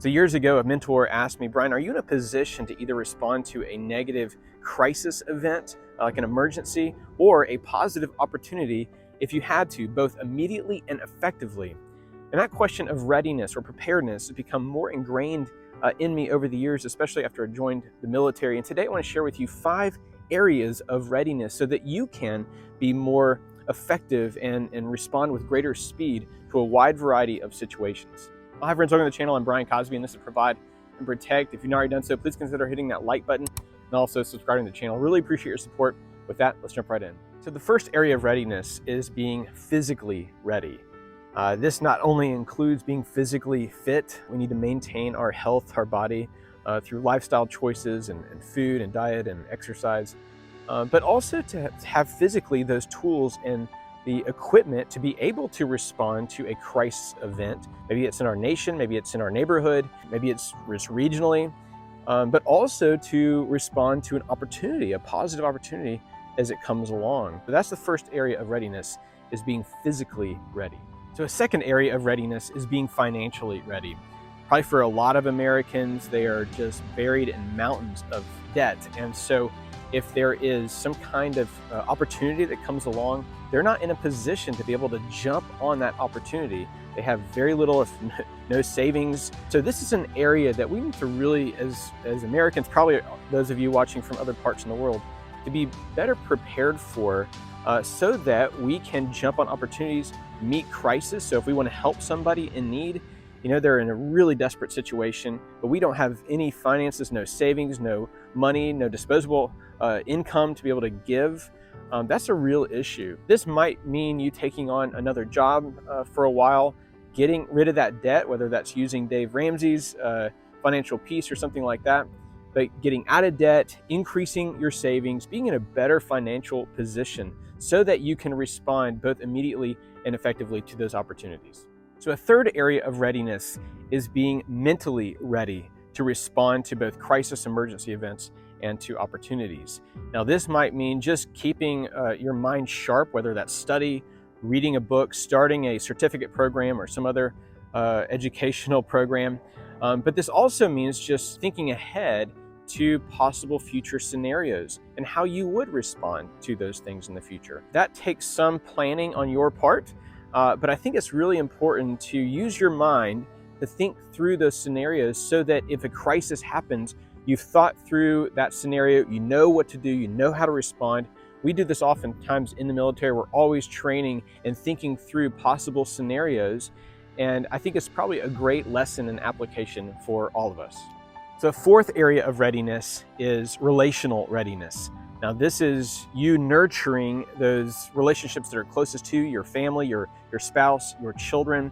So years ago, a mentor asked me, Brian, are you in a position to either respond to a negative crisis event, like an emergency, or a positive opportunity if you had to, both immediately and effectively? And that question of readiness or preparedness has become more ingrained in me over the years, especially after I joined the military. And today I want to share with you 5 areas of readiness so that you can be more effective and respond with greater speed to a wide variety of situations. Hi friends, welcome to the channel. I'm Brian Cosby and this is Provide and Protect. If you've not already done so, please consider hitting that like button and also subscribing to the channel. Really appreciate your support. With that, let's jump right in. So the first area of readiness is being physically ready. This not only includes being physically fit. We need to maintain our health, our body, through lifestyle choices and food and diet and exercise, but also to have physically those tools and the equipment to be able to respond to a crisis event. Maybe it's in our nation, maybe it's in our neighborhood, maybe it's regionally, but also to respond to an opportunity, a positive opportunity as it comes along. So that's the first area of readiness, is being physically ready. So a second area of readiness is being financially ready. Probably for a lot of Americans, they are just buried in mountains of debt. And so if there is some kind of opportunity that comes along, they're not in a position to be able to jump on that opportunity. They have very little, if no savings. So this is an area that we need to really, as Americans, probably those of you watching from other parts in the world, to be better prepared for, so that we can jump on opportunities, meet crisis. So if we want to help somebody in need, they're in a really desperate situation, but we don't have any finances, no savings, no money, no disposable income to be able to give. That's a real issue. This might mean you taking on another job for a while, getting rid of that debt, whether that's using Dave Ramsey's financial piece or something like that, but getting out of debt, increasing your savings, being in a better financial position so that you can respond both immediately and effectively to those opportunities. So a third area of readiness is being mentally ready to respond to both crisis emergency events and to opportunities. Now, this might mean just keeping your mind sharp, whether that's study, reading a book, starting a certificate program or some other educational program. But this also means just thinking ahead to possible future scenarios and how you would respond to those things in the future. That takes some planning on your part, but I think it's really important to use your mind to think through those scenarios so that if a crisis happens, you've thought through that scenario, you know what to do, you know how to respond. We do this oftentimes in the military. We're always training and thinking through possible scenarios, and I think it's probably a great lesson and application for all of us. So the fourth area of readiness is relational readiness. Now, this is you nurturing those relationships that are closest to you, your family, your spouse, your children,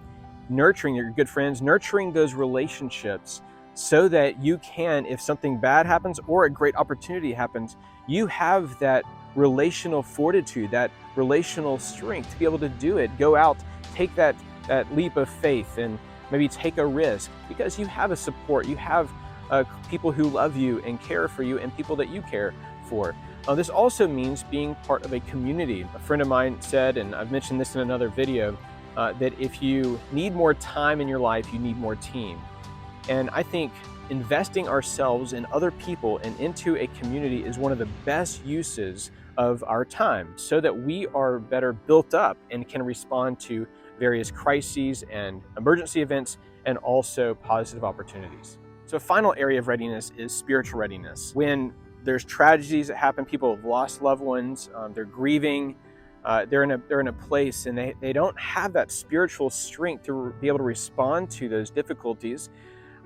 nurturing your good friends, nurturing those relationships so that you can, if something bad happens or a great opportunity happens, you have that relational fortitude, that relational strength to be able to do it, go out, take that leap of faith and maybe take a risk because you have a support, you have people who love you and care for you and people that you care for. This also means being part of a community. A friend of mine said, and I've mentioned this in another video, that if you need more time in your life, you need more team. And I think investing ourselves in other people and into a community is one of the best uses of our time so that we are better built up and can respond to various crises and emergency events and also positive opportunities. So a final area of readiness is spiritual readiness. When there's tragedies that happen, people have lost loved ones, they're grieving, they're in a place and they don't have that spiritual strength to be able to respond to those difficulties.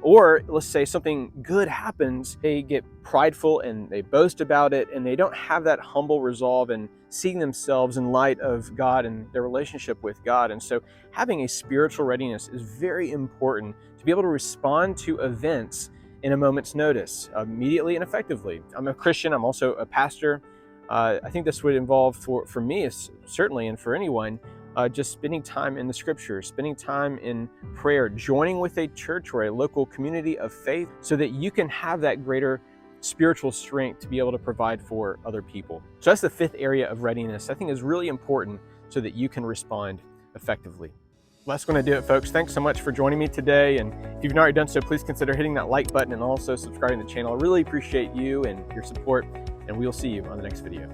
Or let's say something good happens, they get prideful and they boast about it and they don't have that humble resolve and seeing themselves in light of God and their relationship with God. And so having a spiritual readiness is very important to be able to respond to events in a moment's notice, immediately and effectively. I'm a Christian, I'm also a pastor. I think this would involve for me certainly, and for anyone, just spending time in the scriptures, spending time in prayer, joining with a church or a local community of faith so that you can have that greater spiritual strength to be able to provide for other people. So that's the 5th area of readiness I think is really important so that you can respond effectively. Well, that's going to do it, folks. Thanks so much for joining me today. And if you've not already done so, please consider hitting that like button and also subscribing to the channel. I really appreciate you and your support, and we'll see you on the next video.